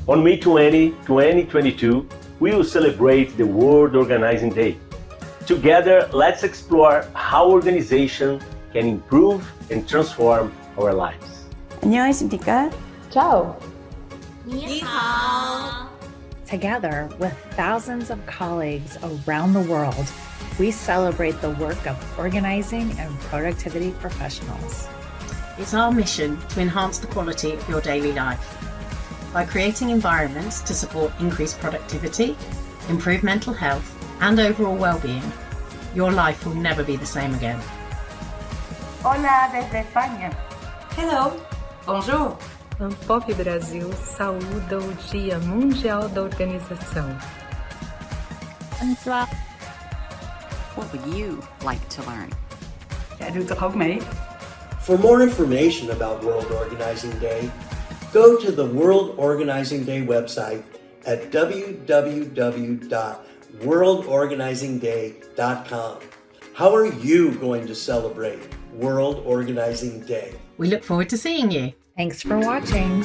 On May 20, 2022, we will celebrate the World Organizing Day. Together, let's explore how organization can improve and transform our lives. 안녕하십니까? Ciao. Together with thousands of colleagues around the world, we celebrate the work of organizing and productivity professionals. It's our mission to enhance the quality of your daily life. By creating environments to support increased productivity, improve mental health, and overall well-being, your life will never be the same again. Hola desde España. Hello, bonjour. Pop Brasil saúda o Dia Mundial da Organização. konnichiwa. What would you like to learn? For more information about World Organizing Day, go to the World Organizing Day website at www.worldorganizingday.com. How are you going to celebrate World Organizing Day? We look forward to seeing you. Thanks for watching.